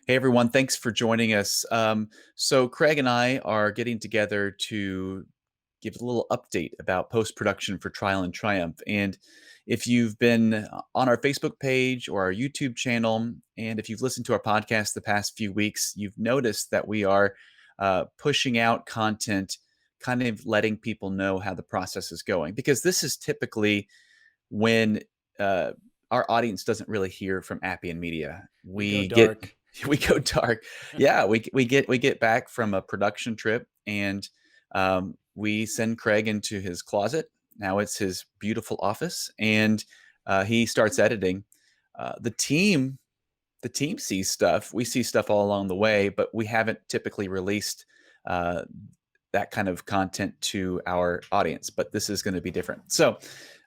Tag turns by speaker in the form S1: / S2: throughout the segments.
S1: Hey everyone, thanks for joining us. So Craig and I are getting together to give a little update about post-production for Trial and Triumph. And if you've been on our Facebook page or our YouTube channel, and if you've listened to our podcast the past few weeks, you've noticed that we are pushing out content, kind of letting people know how the process is going. Because this is typically when uh, our audience doesn't really hear from Appian Media.
S2: We go
S1: We get
S2: dark.
S1: we go dark. Yeah, we get back from a production trip, and we send Craig into his closet. Now it's his beautiful office, and he starts editing. The team sees stuff. We see stuff all along the way, but we haven't typically released uh, that kind of content to our audience. But this is going to be different. So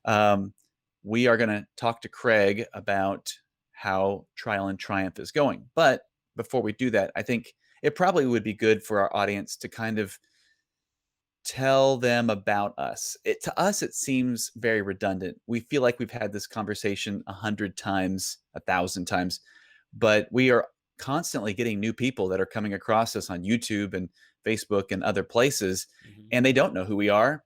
S1: um, we are going to talk to Craig about how Trial and Triumph is going. But before we do that, I think it probably would be good for our audience to kind of tell them about us. To us, it seems very redundant. We feel like we've had this conversation 100 times, 1,000 times, but we are constantly getting new people that are coming across us on YouTube and Facebook and other places,
S2: Mhm.
S1: and they don't know who we are.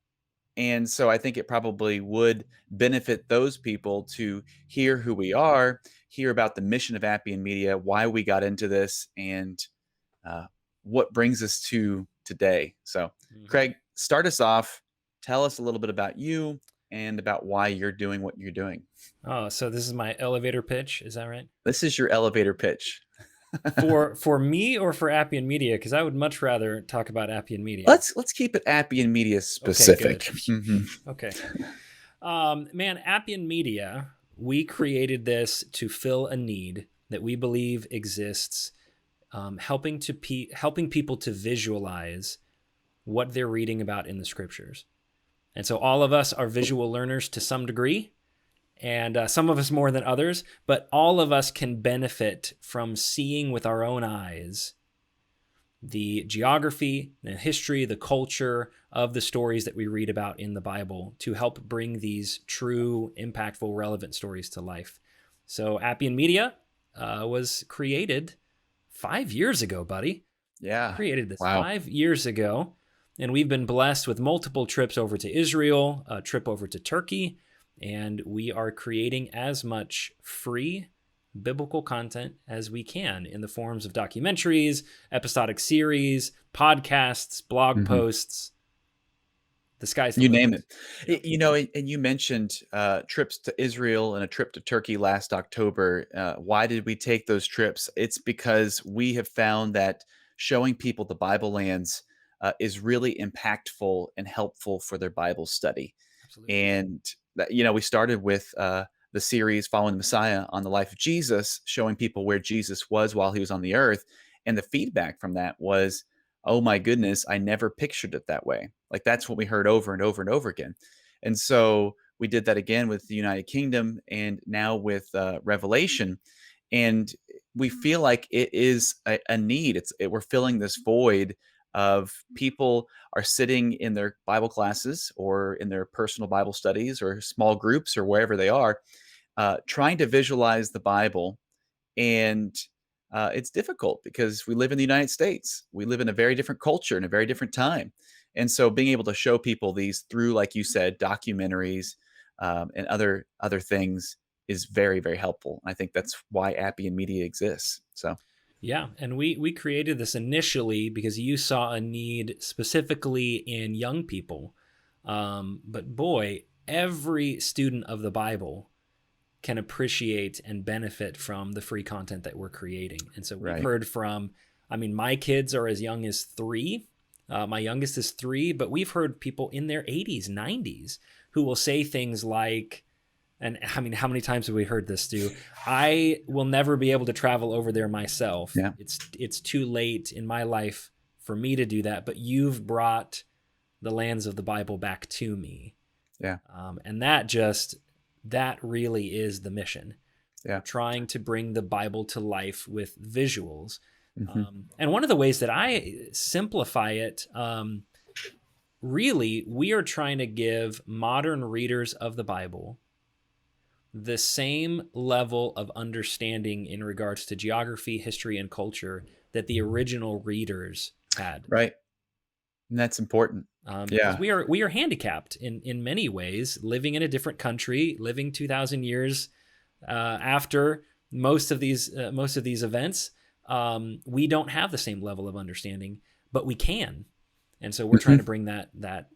S1: And so I think it probably would benefit those people to hear who we are, hear about the mission of Appian Media, why we got into this, and uh, what brings us to today. So,
S2: Mhm.
S1: Craig, start us off. Tell us a little bit about you and about why you're doing what you're doing.
S2: Oh, so this is my elevator pitch. Is that right?
S1: This is your elevator pitch.
S2: For me or for Appian Media? Because I would much rather talk about Appian Media.
S1: Let's keep it Appian Media
S2: Okay, good.
S1: specific. Mhm.
S2: Okay. Man, Appian Media, we created this to fill a need that we believe exists, helping people to visualize what they're reading about in the scriptures. And so all of us are visual learners to some degree, and some of us more than others, but all of us can benefit from seeing with our own eyes the geography, the history, the culture of the stories that we read about in the Bible to help bring these true, impactful, relevant stories to life. So Appian Media was created 5 years ago, buddy.
S1: Yeah.
S2: Created this
S1: Wow.
S2: 5 years ago, and we've been blessed with multiple trips over to Israel, a trip over to Turkey, and we are creating as much free biblical content as we can in the forms of documentaries, episodic series, podcasts, blog
S1: Mhm.
S2: posts. The sky's the
S1: You name
S2: limit.
S1: it.
S2: Yeah.
S1: You know, and you mentioned trips to Israel and a trip to Turkey last October. Why did we take those trips? It's because we have found that showing people the Bible lands is really impactful and helpful for their Bible study.
S2: Absolutely.
S1: And that, you know, we started with the series Following the Messiah on the life of Jesus, showing people where Jesus was while he was on the earth. And the feedback from that was, oh my goodness, I never pictured it that way. Like that's what we heard over and over and over again. And so we did that again with the United Kingdom and now with Revelation. And we feel like it is a need. We're filling this void of people are sitting in their Bible classes or in their personal Bible studies or small groups or wherever they are, trying to visualize the Bible. And it's difficult because we live in the United States. We live in a very different culture and a very different time. And so being able to show people these through, like you said, documentaries and other things is very, very helpful. I think that's why Appian Media exists. So
S2: Yeah, and we created this initially because you saw a need specifically in young people. But boy, every student of the Bible can appreciate and benefit from the free content that we're creating. And so we've
S1: right.
S2: heard from, I mean, my kids are as young as 3. My youngest is 3, but we've heard people in their 80s, 90s who will say things like, and I mean, how many times have we heard this, Stu? I will never be able to travel over there myself.
S1: Yeah.
S2: It's too late in my life for me to do that, but you've brought the lands of the Bible back to me.
S1: Yeah.
S2: And that really is the mission.
S1: Yeah.
S2: Trying to bring the Bible to life with visuals.
S1: Hmm.
S2: And one of the ways that I simplify it, really, we are trying to give modern readers of the Bible the same level of understanding in regards to geography, history, and culture that the original readers had.
S1: Right. And that's important.
S2: Because
S1: Yeah.
S2: we are handicapped in many ways, living in a different country, living 2,000 years after most of these events. We don't have the same level of understanding, but we can, and so we're trying to
S1: Mhm.
S2: bring that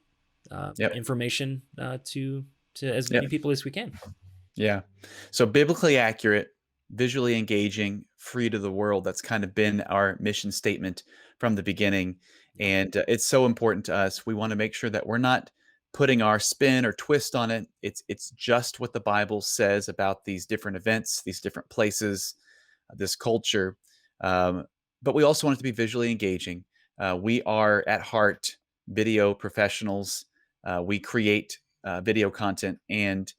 S1: Yep.
S2: information to as
S1: Yep.
S2: many people as we can.
S1: Yeah. So biblically accurate, visually engaging, free to the world. That's kind of been our mission statement from the beginning.
S2: Yep.
S1: And it's so important to us. We want to make sure that we're not putting our spin or twist on it. It's just what the Bible says about these different events, these different places, this culture. Um, but we also want it to be visually engaging. We are at heart video professionals. We create video content, and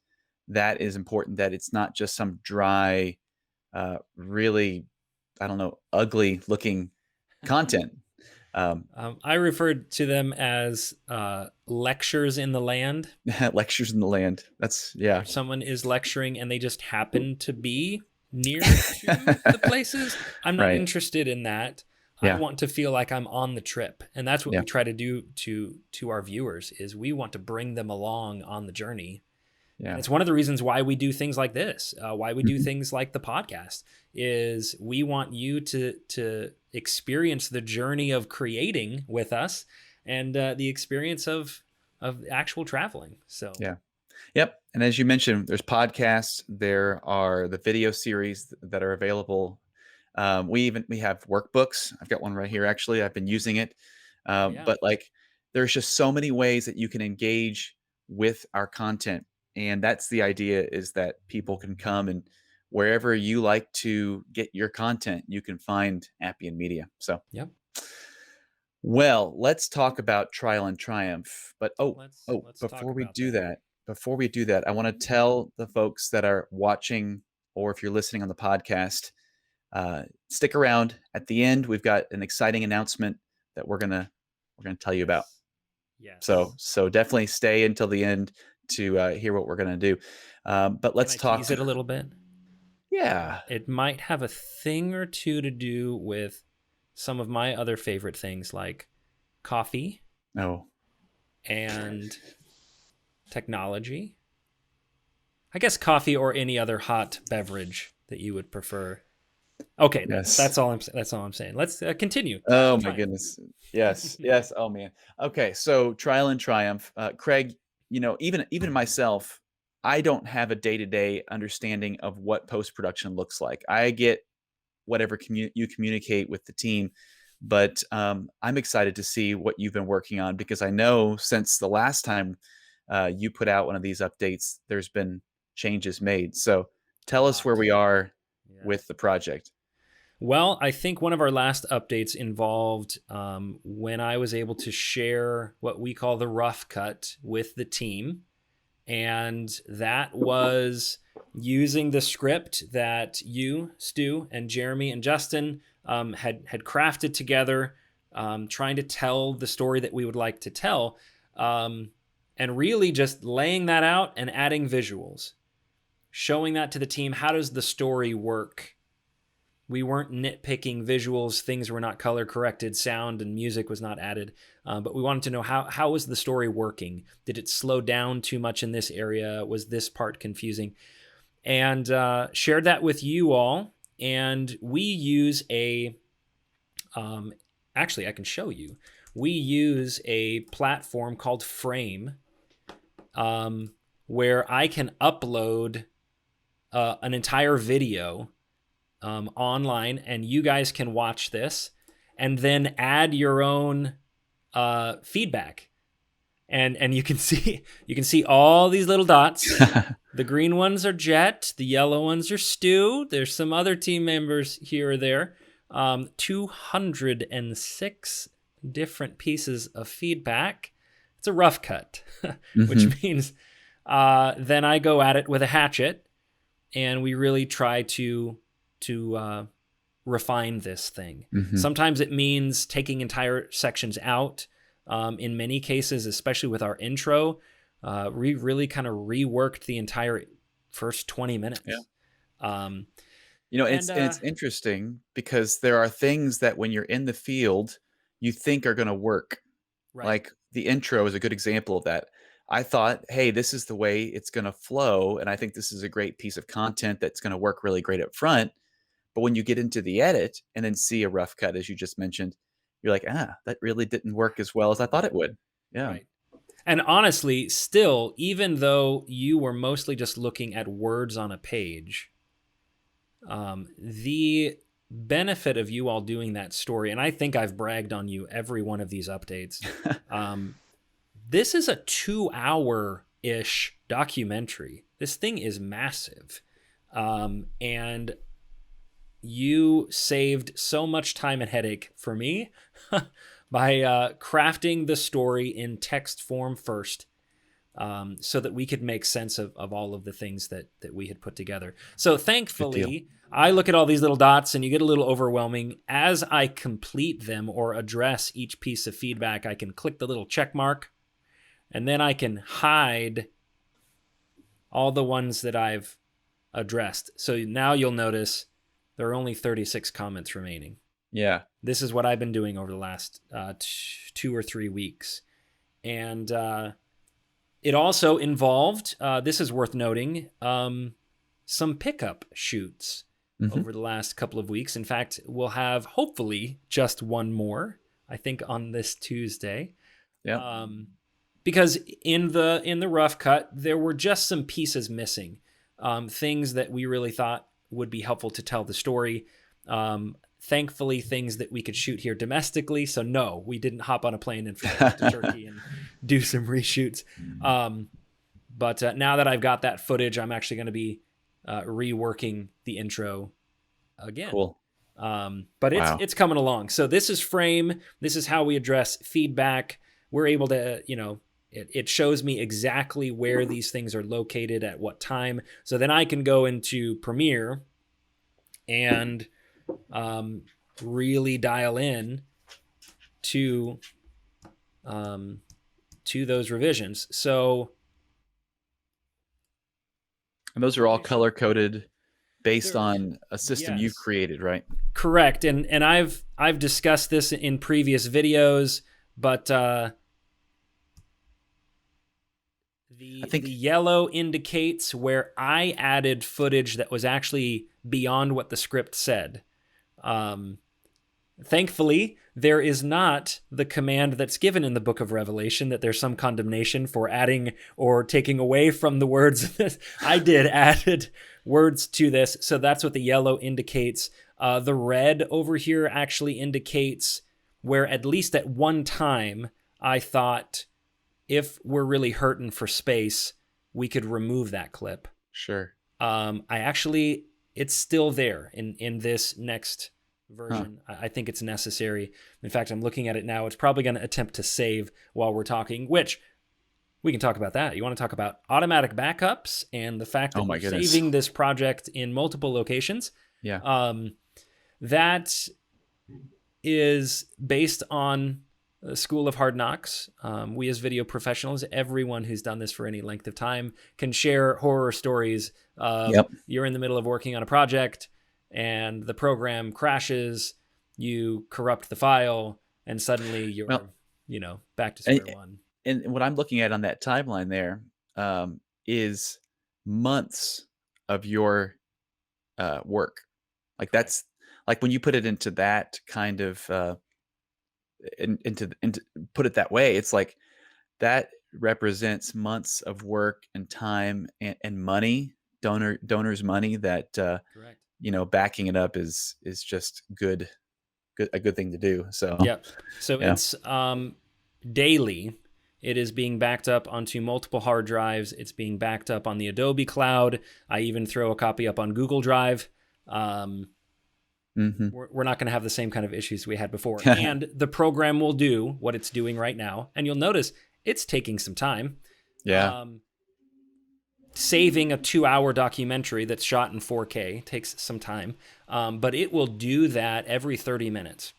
S1: that is important. That it's not just some dry, really, I don't know, ugly looking content. Um,
S2: I referred to them as lectures in the land,
S1: lectures in the land. That's yeah,
S2: where someone is lecturing and they just happen to be near to the places. I'm not
S1: right.
S2: interested in that. I
S1: Yeah,
S2: want to feel like I'm on the trip. And that's what
S1: yeah.
S2: we try to do to our viewers is we want to bring them along on the journey. And
S1: Yeah.
S2: it's one of the reasons why we do things like this, why we do
S1: Mhm.
S2: things like the podcast, is we want you to experience the journey of creating with us and the experience of actual traveling. So
S1: Yeah. Yep. And as you mentioned, there's podcasts. There are the video series that are available. We have workbooks. I've got one right here. Actually, I've been using it.
S2: yeah,
S1: But like, there's just so many ways that you can engage with our content, and that's the idea: is that people can come and wherever you like to get your content, you can find Appian Media. So
S2: yep.
S1: well, let's talk about Trial and Triumph. But
S2: Let's talk about that.
S1: before we do that, I want to tell the folks that are watching or if you're listening on the podcast, stick around. At the end, we've got an exciting announcement that we're gonna tell you about.
S2: Yes.
S1: So
S2: Yes.
S1: so definitely stay until the end to hear what we're gonna do. But
S2: Can
S1: let's
S2: I
S1: talk.
S2: tease it a little bit?
S1: Yeah.
S2: It might have a thing or two to do with some of my other favorite things like coffee
S1: Oh,
S2: and technology. I guess coffee or any other hot beverage that you would prefer. Okay,
S1: yes.
S2: that's all I'm saying. Let's continue. Trial
S1: Oh
S2: and
S1: my
S2: triumph.
S1: goodness. Yes. Yes. Oh man. Okay. So Trial and Triumph, Craig. Even myself, I don't have a day to day understanding of what post production looks like. I get whatever you communicate with the team, but I'm excited to see what you've been working on because I know since the last time you put out one of these updates, there's been changes made. So
S2: A
S1: tell us where
S2: lot.
S1: we are
S2: Yes.
S1: with the project.
S2: Well, I think one of our last updates involved when I was able to share what we call the rough cut with the team. And that was using the script that you, Stu, and Jeremy and Justin had crafted together, trying to tell the story that we would like to tell, and really just laying that out and adding visuals, showing that to the team. How does the story work? We weren't nitpicking visuals; things were not color corrected, sound and music was not added. But we wanted to know how was the story working? Did it slow down too much in this area? Was this part confusing? And shared that with you all. And we use actually, I can show you. We use a platform called Frame, where I can upload an entire video online, and you guys can watch this and then add your own feedback. And you can see all these little dots. The green ones are Jet, the yellow ones are Stu. There's some other team members here or there. 206 different pieces of feedback. It's a rough cut,
S1: Hmm.
S2: which means then I go at it with a hatchet, and we really try to refine this thing.
S1: Hmm.
S2: Sometimes it means taking entire sections out. In many cases, especially with our intro, we really kind of reworked the entire first 20
S1: Yeah.
S2: minutes. Um,
S1: It's
S2: and
S1: and it's interesting because there are things that when you're in the field, you think are gonna work.
S2: right,
S1: Like, the intro is a good example of that. I thought, "Hey, this is the way it's gonna flow, and I think this is a great piece of content that's gonna work really great up front." But when you get into the edit and then see a rough cut, as you just mentioned, you're like, "Ah, that really didn't work as well as I thought it would." Yeah.
S2: right. And honestly, still, even though you were mostly just looking at words on a page, the benefit of you all doing that story, and I think I've bragged on you every one of these updates. Um, this is a 2 hour ish documentary. This thing is massive. And you saved so much time and headache for me by crafting the story in text form first, so that we could make sense of all of the things that we had put together. So
S1: Good deal.
S2: thankfully, I look at all these little dots and you get a little overwhelming. As I complete them or address each piece of feedback, I can click the little check mark and then I can hide all the ones that I've addressed. So now you'll notice there are only 36 comments remaining.
S1: Yeah.
S2: This is what I've been doing over the last 2 or 3 weeks. And it also involved, this is worth noting, some pickup shoots
S1: Mhm.
S2: over the last couple of weeks. In fact, we'll have hopefully just one more, I think, on this Tuesday.
S1: Yeah.
S2: Um, because in the rough cut, there were just some pieces missing, things that we really thought would be helpful to tell the story. Thankfully, things that we could shoot here domestically. So no, we didn't hop on a plane and fly back to Turkey and do some reshoots. But now that I've got that footage, I'm actually going to be reworking the intro again.
S1: Cool.
S2: But
S1: Wow.
S2: it's coming along. So this is Frame. This is how we address feedback. We're able to, it shows me exactly where these things are located at what time. So then I can go into Premiere and really dial in to those revisions. So
S1: And those are
S2: let
S1: all
S2: me show.
S1: color coded based
S2: There,
S1: on a system you've
S2: yes,
S1: created, right?
S2: correct. And I've discussed this in previous videos, but
S1: I
S2: the
S1: think
S2: yellow indicates where I added footage that was actually beyond what the script said. Um, Thankfully, there is not the command that's given in the book of Revelation that there's some condemnation for adding or taking away from the words. I did added words to this, so that's what the yellow indicates. The red over here actually indicates where, at least at one time, I thought if we're really hurting for space, we could remove that clip.
S1: sure.
S2: I actually, it's still there in this next
S1: Huh.
S2: version. I think it's necessary. In fact, I'm looking at it now. It's probably going to attempt to save while we're talking, which we can talk about that. You want to talk about automatic backups and the fact
S1: Oh
S2: that
S1: my
S2: we're
S1: goodness.
S2: saving this project in multiple locations.
S1: Yeah.
S2: That is based on the School of Hard Knocks. We, as video professionals, everyone who's done this for any length of time, can share horror stories of
S1: Yep.
S2: you're in the middle of working on a project and the program crashes, you corrupt the file, and suddenly
S1: Well,
S2: you're, back to
S1: and
S2: square one.
S1: and what I'm looking at on that timeline there, is months of your, work. Like,
S2: Correct.
S1: that's like, when you put it into that kind of, into put it that way, it's like that represents months of work and time and money, donors' money that,
S2: Correct.
S1: backing it up is just a good thing to do. So,
S2: Yep. So
S1: yeah.
S2: it's daily. It is being backed up onto multiple hard drives. It's being backed up on the Adobe Cloud. I even throw a copy up on Google Drive. Um,
S1: Mhm.
S2: we're not going to have the same kind of issues we had before. And the program will do what it's doing right now. And you'll notice it's taking some time.
S1: Yeah.
S2: Um, Saving a 2 hour documentary that's shot in 4K takes some time, but it will do that every 30 minutes.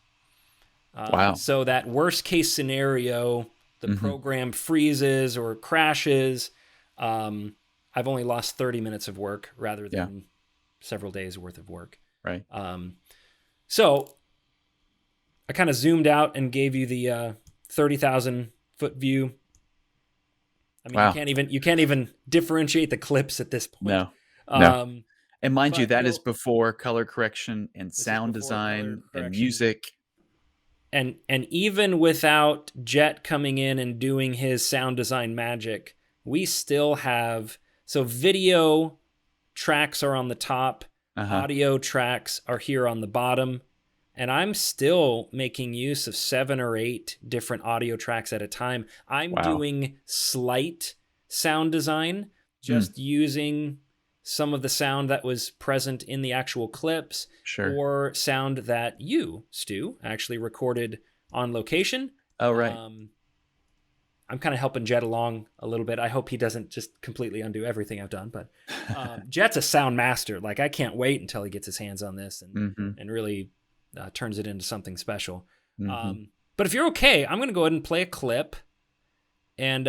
S1: Wow.
S2: So that worst case scenario, the
S1: Mhm.
S2: program freezes or crashes. I I've only lost 30 minutes of work rather
S1: Yeah.
S2: than several days worth of work.
S1: Right.
S2: So I kind of zoomed out and gave you the 30,000 foot view. I mean,
S1: Wow.
S2: you can't even differentiate the clips at this point.
S1: No. No.
S2: Um,
S1: And mind you,
S2: but
S1: that is before color correction and
S2: this is
S1: sound
S2: before color
S1: design and
S2: correction,
S1: music.
S2: and even without Jet coming in and doing his sound design magic, we still have, so video tracks are on the top,
S1: Uh-huh.
S2: audio tracks are here on the bottom, and I'm still making use of 7 or 8 different audio tracks at a time. I'm
S1: Wow.
S2: doing slight sound design,
S1: Mm,
S2: just using some of the sound that was present in the actual clips,
S1: sure.
S2: or sound that you, Stu, actually recorded on location.
S1: Oh, right.
S2: Um, I'm kind of helping Jet along a little bit. I hope he doesn't just completely undo everything I've done, but Jet's a sound master. Like, I can't wait until he gets his hands on this
S1: Mm-hmm.
S2: and really turns it into something special.
S1: Mm-hmm.
S2: But if you're okay, I'm going to go ahead and play a clip, and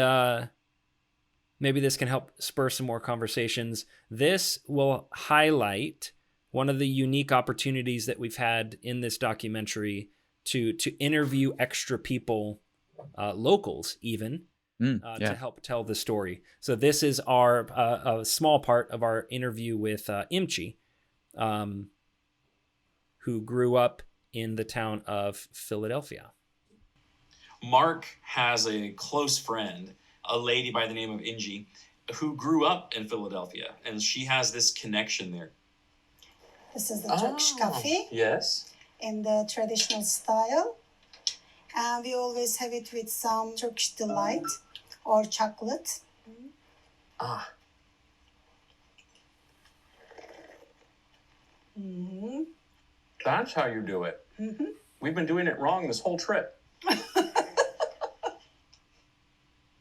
S2: maybe this can help spur some more conversations. This will highlight one of the unique opportunities that we've had in this documentary to interview extra people, locals even, to
S1: Yeah.
S2: help tell the story. So this is our a small part of our interview with Imchi, who grew up in the town of Philadelphia.
S3: Mark has a close friend, a lady by the name of Inji, who grew up in Philadelphia, and she has this connection there.
S4: This is the Turkish coffee
S3: Yes.
S4: in the traditional style. And we always have it with some Turkish Delight or chocolate.
S3: Ah.
S4: Mm-hmm.
S3: That's how you do it.
S4: Mm-hmm.
S3: We've been doing it wrong this whole trip.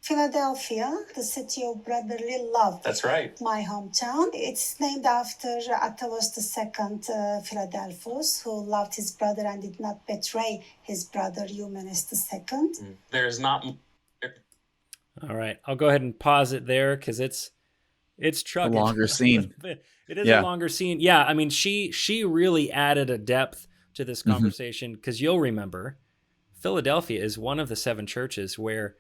S4: Philadelphia, the city of brotherly love.
S3: That's right.
S4: My hometown. It's named after Attalus II Philadelphus, who loved his brother and did not betray his brother Eumenes II.
S3: There's not.
S2: All right, I'll go ahead and pause it there because it's chugging.
S1: A longer scene.
S2: It is
S1: Yeah.
S2: a longer scene. Yeah, I mean, she really added a depth to this conversation, because you'll remember Philadelphia is one of the 7 churches where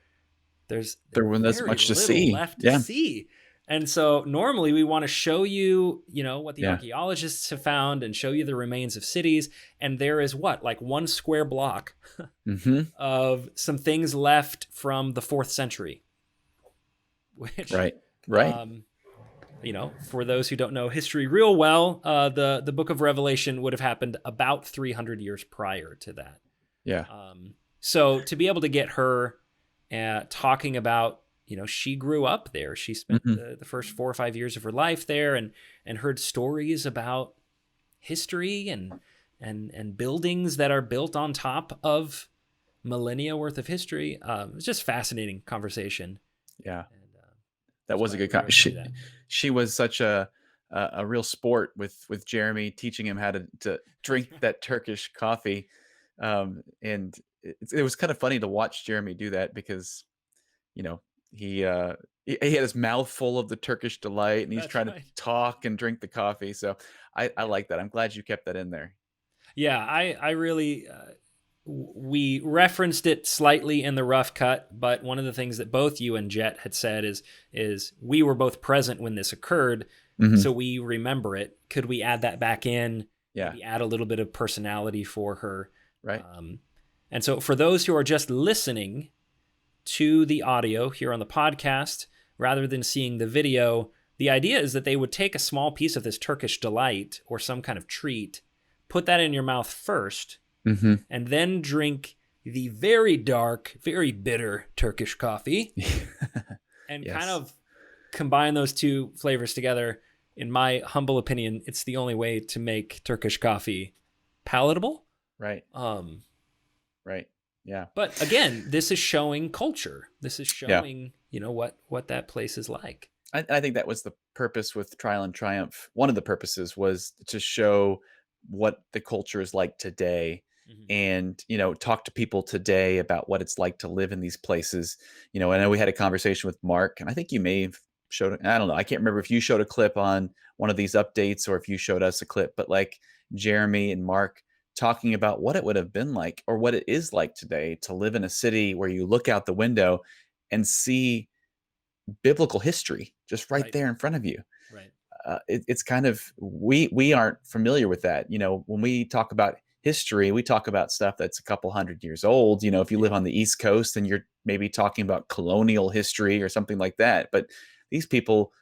S2: there
S1: wasn't
S2: very
S1: much to
S2: little
S1: see.
S2: left
S1: Yeah.
S2: to see. And so normally we want to show you, what the
S1: Yeah.
S2: archaeologists have found and show you the remains of cities. And there is like 1 square block
S1: Mm-hmm.
S2: of some things left from the 4th century. Which,
S1: Right.
S2: for those who don't know history real well, the book of Revelation would have happened about 300 years prior to that.
S1: Yeah.
S2: So to be able to get her talking about, she grew up there. She spent the first 4 or 5 years of her life there, and heard stories about history and buildings that are built on top of millennia worth of history. It's just fascinating conversation.
S1: Yeah.
S2: And,
S1: That was a good she was such a real sport with Jeremy, teaching him how to drink that Turkish coffee. And it was kind of funny to watch Jeremy do that because, he had his mouth full of the Turkish Delight, and he's
S2: That's
S1: trying
S2: right.
S1: to talk and drink the coffee. So I like that. I'm glad you kept that in there.
S2: Yeah, I really, we referenced it slightly in the rough cut, but one of the things that both you and Jet had said is we were both present when this occurred, so we remember it. Could we add that back in?
S1: Yeah.
S2: Maybe add a little bit of personality for her.
S1: Right.
S2: And so for those who are just listening to the audio here on the podcast, rather than seeing the video, the idea is that they would take a small piece of this Turkish Delight or some kind of treat, put that in your mouth first, and then drink the very dark, very bitter Turkish coffee, and
S1: Yes.
S2: kind of combine those 2 flavors together. In my humble opinion, it's the only way to make Turkish coffee palatable.
S1: Right. Right. Yeah.
S2: But again, this is showing culture. This is showing, what that place is like.
S1: I think that was the purpose with Trial and Triumph. One of the purposes was to show what the culture is like today, and talk to people today about what it's like to live in these places. I know we had a conversation with Mark, and I think you may have showed, I don't know, I can't remember if you showed a clip on one of these updates or if you showed us a clip, but like Jeremy and Mark talking about what it would have been like or what it is like today to live in a city where you look out the window and see biblical history just right
S2: Right.
S1: there in front of you.
S2: Right.
S1: It's kind of, we aren't familiar with that. When we talk about history, we talk about stuff that's a couple hundred years old. If you live on the East Coast, then you're maybe talking about colonial history or something like that. But these people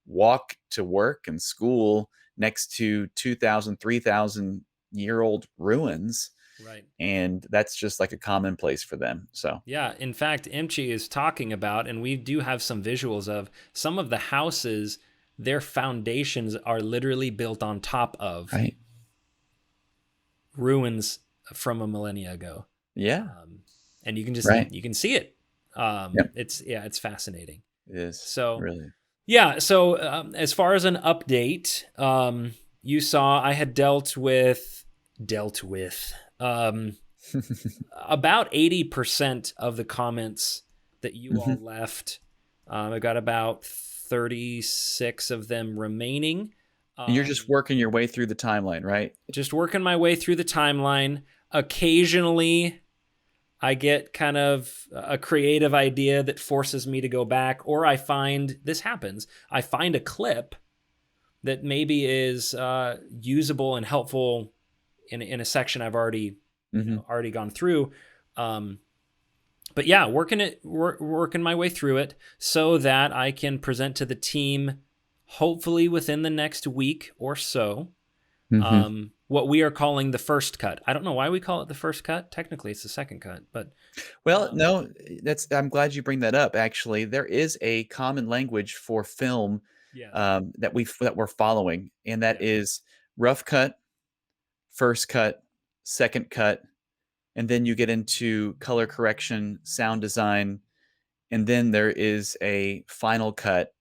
S1: walk to work and school next to 2,000, 3,000-year old ruins,
S2: Right.
S1: and that's just like a commonplace for them. So
S2: Yeah, in fact, Imchi is talking about, and we do have some visuals of some of the houses, their foundations are literally built on top of
S1: right,
S2: ruins from a millennia ago.
S1: yeah,
S2: And you can just,
S1: right,
S2: you can see it.
S1: yep,
S2: It's fascinating.
S1: it is
S2: So,
S1: really.
S2: yeah, so as far as an update, you saw I had dealt with about 80% of the comments that you all left. I got about 36 of them remaining.
S1: You're just working your way through the timeline, right?
S2: Just working my way through the timeline. Occasionally, I get kind of a creative idea that forces me to go back, or I find, this happens, I find a clip that maybe is usable and helpful in a section I've already already gone through. But yeah, working my way through it so that I can present to the team, hopefully within the next week or so, what we are calling the first cut. I don't know why we call it the first cut. Technically, it's the second cut, but
S1: Well, no, I'm glad you bring that up. Actually, there is a common language for film
S2: yes,
S1: that we're following, and that
S2: Yeah.
S1: is rough cut, first cut, second cut, and then you get into color correction, sound design, and then there is a final cut,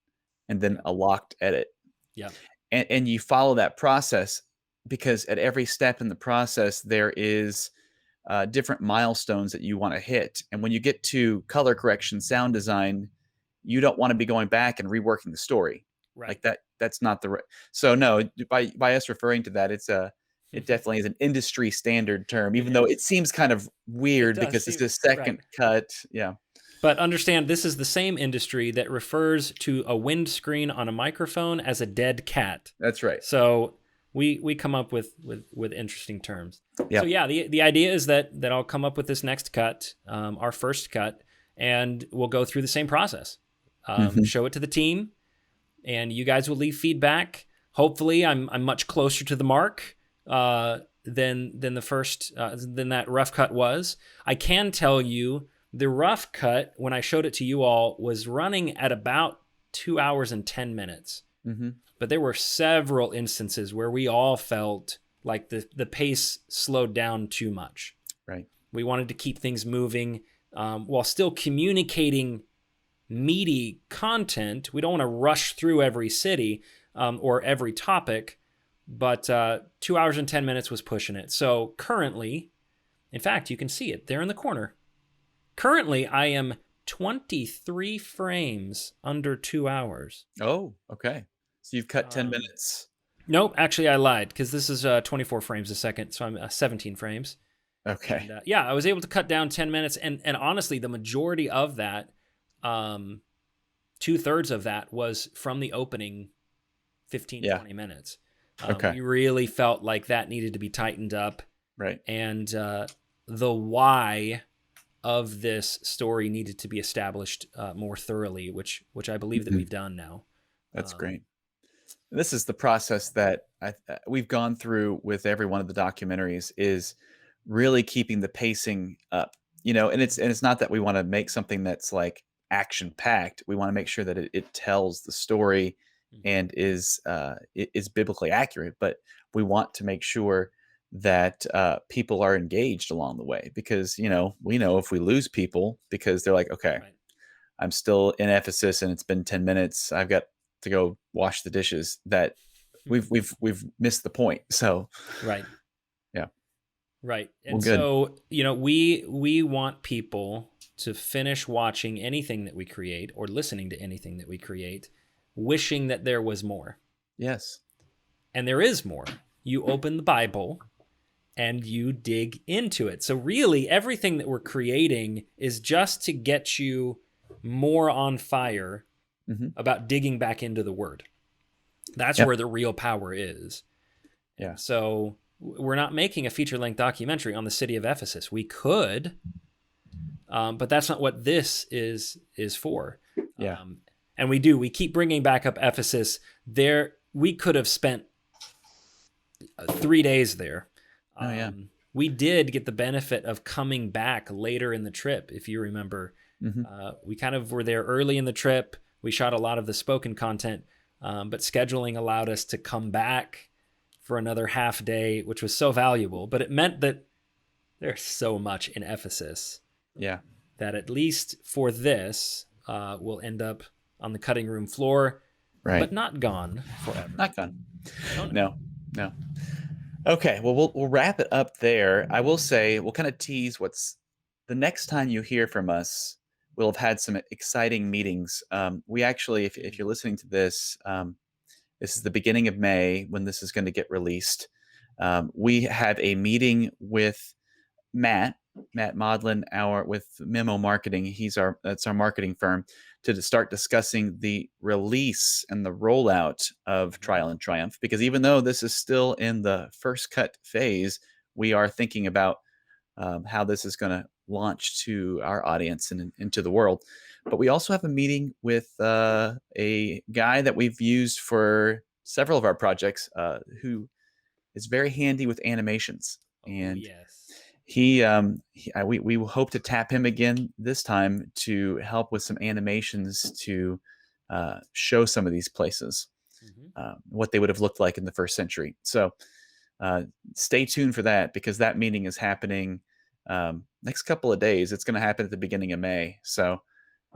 S1: and then
S2: Yeah.
S1: a locked edit.
S2: yeah,
S1: And you follow that process because at every step in the process there is different milestones that you want to hit. And when you get to color correction, sound design, you don't want to be going back and reworking the story
S2: right.
S1: like that. That's not the right. So no, by us referring to that, it definitely is an industry standard term,
S2: It
S1: even though it
S2: is.
S1: seems kind of
S2: It
S1: weird
S2: does
S1: because it's
S2: seem
S1: a second
S2: right.
S1: cut. Yeah,
S2: But understand, this is the same industry that refers to a windscreen on a microphone as a dead cat.
S1: that's right.
S2: So we come up with interesting terms.
S1: Yeah.
S2: So yeah, the idea is that I'll come up with this next cut, our first cut, and we'll go through the same process. Show it to the team, and you guys will leave feedback. Hopefully, I'm much closer to the mark than the first than that rough cut was. I can tell you the rough cut, when I showed it to you all, was running at about 2 hours and 10 minutes. But there were several instances where we all felt like the pace slowed down too much.
S1: Right.
S2: We wanted to keep things moving while still communicating meaty content. We don't want to rush through every city or every topic, but 2 hours and 10 minutes was pushing it. So currently, in fact, you can see it there in the corner. Currently, I am 23 frames under 2 hours.
S1: Oh, okay. So you've cut 10 minutes.
S2: Nope, actually, I lied because this is 24 frames a second, so I'm 17 frames.
S1: Okay.
S2: And, yeah, I was able to cut down 10 minutes, and honestly, the majority of that, 2/3 of that was from the opening 15,
S1: Yeah.
S2: 20 minutes.
S1: Okay.
S2: We really felt like that needed to be tightened up,
S1: Right.
S2: and the why of this story needed to be established more thoroughly, which I believe that we've done now.
S1: That's great. This is the process that we've gone through with every one of the documentaries, is really keeping the pacing up. And it's not that we want to make something that's like action packed. We want to make sure that it tells the story and is biblically accurate, but we want to make sure that people are engaged along the way, because we know if we lose people because they're like, okay,
S2: Right.
S1: I'm still in Ephesus and it's been 10 minutes, I've got to go wash the dishes, that we've missed the point. So
S2: Right.
S1: yeah.
S2: Right.
S1: Well,
S2: And
S1: good.
S2: so, we want people to finish watching anything that we create or listening to anything that we create wishing that there was more.
S1: Yes.
S2: And there is more. You open the Bible and you dig into it. So really, everything that we're creating is just to get you more on fire about digging back into the Word. That's where the real power is.
S1: Yeah.
S2: So we're not making a feature-length documentary on the city of Ephesus. We could, but that's not what this is for.
S1: Yeah.
S2: And we keep bringing back up Ephesus. There, we could have spent 3 days there. We did get the benefit of coming back later in the trip, if you remember. We kind of were there early in the trip. We shot a lot of the spoken content, but scheduling allowed us to come back for another half day, which was so valuable. But it meant that there's so much in Ephesus that at least for this, we'll end up on the cutting room floor, but not gone forever.
S1: Not gone. No. Okay, well, we'll wrap it up there. I will say we'll kind of tease what's the next time you hear from us. We'll have had some exciting meetings. We actually, if you're listening to this, this is the beginning of May when this is going to get released. We have a meeting with Matt Modlin, with Memo Marketing. That's our marketing firm, to start discussing the release and the rollout of Trial and Triumph. Because even though this is still in the first cut phase, we are thinking about how this is going to launch to our audience and into the world. But we also have a meeting with a guy that we've used for several of our projects, who is very handy with animations. And we hope to tap him again this time to help with some animations to show some of these places, what they would have looked like in the first century. So stay tuned for that, because that meeting is happening next couple of days. It's going to happen at the beginning of May. So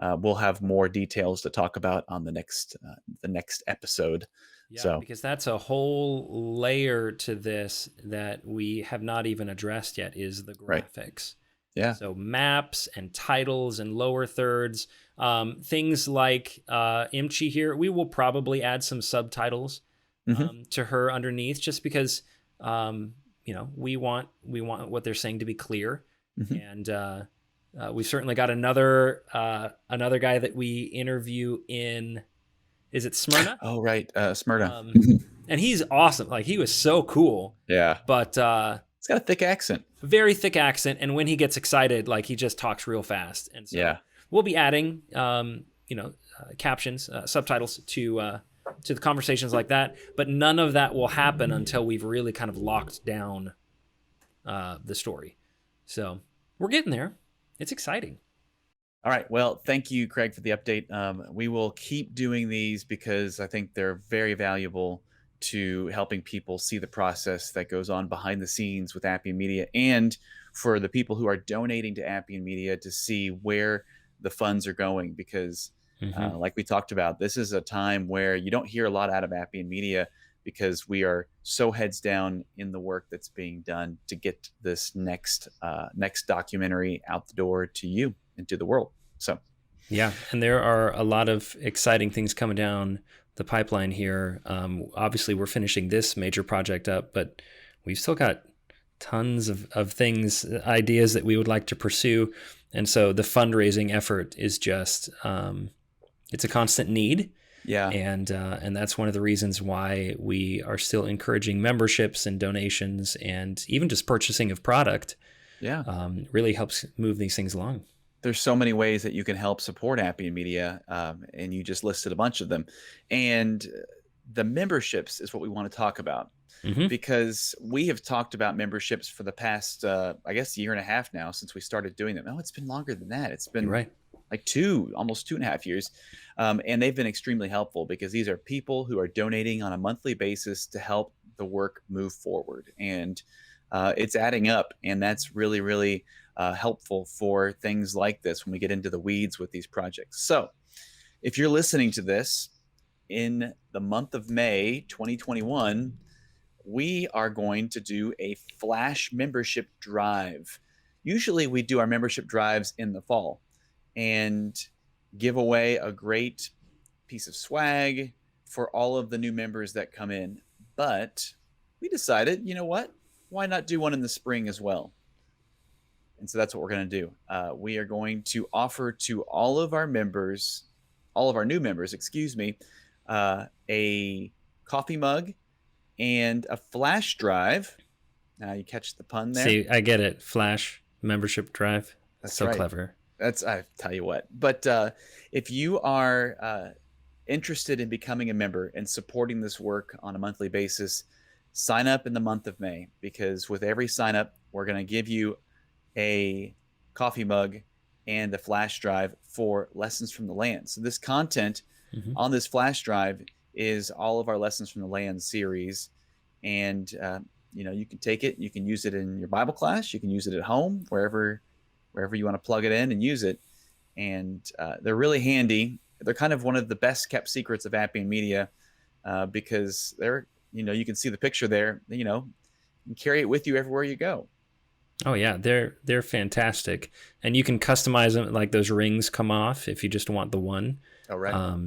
S1: we'll have more details to talk about on the next episode.
S2: Yeah, because that's a whole layer to this that we have not even addressed yet, is the graphics.
S1: Right. Yeah.
S2: So maps and titles and lower thirds, things like Imchi here. We will probably add some subtitles to her underneath, just because we want what they're saying to be clear. And we've certainly got another guy that we interview in. Is it Smyrna?
S1: Oh, right. Smyrna.
S2: And he's awesome. Like, he was so cool.
S1: Yeah.
S2: But
S1: he's got a thick accent.
S2: Very thick accent. And when he gets excited, like, he just talks real fast. And so we'll be adding, captions, subtitles to the conversations like that. But none of that will happen until we've really kind of locked down the story. So we're getting there. It's exciting.
S1: All right. Well, thank you, Craig, for the update. We will keep doing these because I think they're very valuable to helping people see the process that goes on behind the scenes with Appian Media, and for the people who are donating to Appian Media to see where the funds are going. Because like we talked about, this is a time where you don't hear a lot out of Appian Media, because we are so heads down in the work that's being done to get this next documentary out the door to you and to the world. So
S2: yeah, and there are a lot of exciting things coming down the pipeline here. Obviously, we're finishing this major project up, but we've still got tons of things, ideas that we would like to pursue. And so the fundraising effort is just, it's a constant need.
S1: Yeah.
S2: And that's one of the reasons why we are still encouraging memberships and donations, and even just purchasing of product.
S1: Yeah.
S2: Really helps move these things along.
S1: There's so many ways that you can help support Appian Media, and you just listed a bunch of them. And the memberships is what we want to talk about, because we have talked about memberships for the past, I guess, year and a half now since we started doing them. Oh, it's been longer than that. It's been like almost 2.5 years. And they've been extremely helpful, because these are people who are donating on a monthly basis to help the work move forward. And it's adding up, and that's really, really helpful for things like this when we get into the weeds with these projects. So if you're listening to this in the month of May 2021, we are going to do a flash membership drive. Usually we do our membership drives in the fall and give away a great piece of swag for all of the new members that come in. But we decided, you know what? Why not do one in the spring as well? And so that's what we're going to do. We are going to offer to all of our members, all of our new members, excuse me, a coffee mug and a flash drive. Now you catch the pun there.
S2: See, I get it. Flash membership drive.
S1: That's
S2: so
S1: right.
S2: clever.
S1: I tell you what. But if you are interested in becoming a member and supporting this work on a monthly basis, sign up in the month of May, because with every sign up, we're going to give you a coffee mug and a flash drive for Lessons from the Land. So this content on this flash drive is all of our Lessons from the Land series. And, you can take it, you can use it in your Bible class, you can use it at home, wherever you want to plug it in and use it. And they're really handy. They're kind of one of the best kept secrets of Appian Media, because they're, you can see the picture there, you can carry it with you everywhere you go.
S2: Oh yeah, they're fantastic, and you can customize them. Like those rings come off if you just want the one.
S1: Oh right.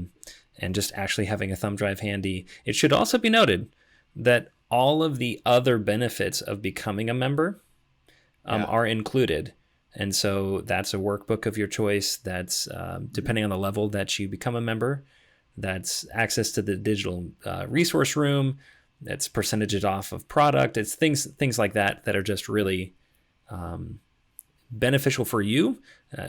S2: And just actually having a thumb drive handy. It should also be noted that all of the other benefits of becoming a member are included, and so that's a workbook of your choice. That's depending on the level that you become a member. That's access to the digital resource room. That's percentages off of product. It's things like that are just really beneficial for you,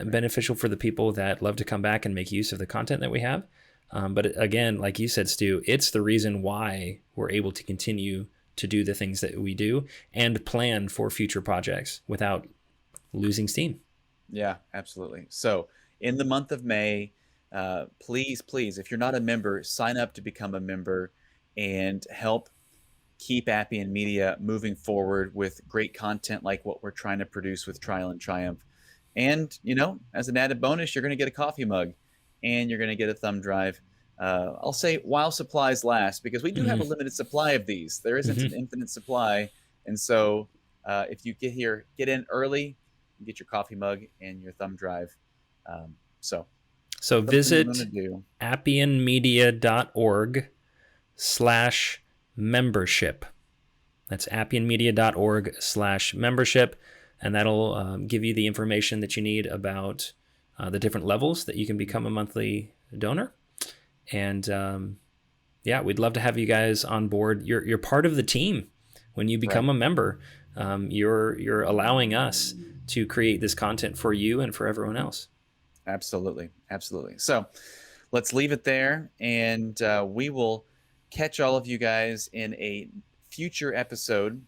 S2: beneficial for the people that love to come back and make use of the content that we have. But again, like you said, Stu, it's the reason why we're able to continue to do the things that we do and plan for future projects without losing steam.
S1: Yeah, absolutely. So in the month of May, please, if you're not a member, sign up to become a member and help keep Appian Media moving forward with great content like what we're trying to produce with Trial and Triumph. And, as an added bonus, you're going to get a coffee mug and you're going to get a thumb drive. I'll say while supplies last, because we do have a limited supply of these. There isn't an infinite supply. And so if you get in early, you get your coffee mug and your thumb drive. So
S2: visit appianmedia.org/membership. That's appianmedia.org/membership. And that'll give you the information that you need about the different levels that you can become a monthly donor. And we'd love to have you guys on board. You're part of the team when you become a member. You're allowing us to create this content for you and for everyone else.
S1: Absolutely. So let's leave it there, and we will catch all of you guys in a future episode.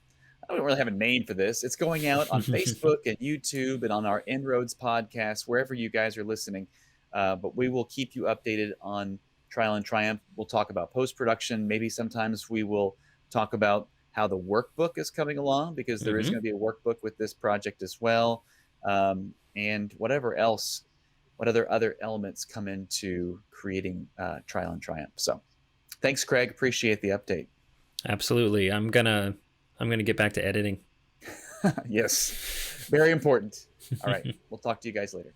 S1: I don't really have a name for this. It's going out on Facebook and YouTube and on our Inroads podcast, wherever you guys are listening. But we will keep you updated on Trial and Triumph. We'll talk about post-production. Maybe sometimes we will talk about how the workbook is coming along, because there is going to be a workbook with this project as well. And whatever else, what other elements come into creating Trial and Triumph. So thanks, Craig. Appreciate the update.
S2: Absolutely. I'm gonna get back to editing.
S1: Yes, very important. All right, we'll talk to you guys later.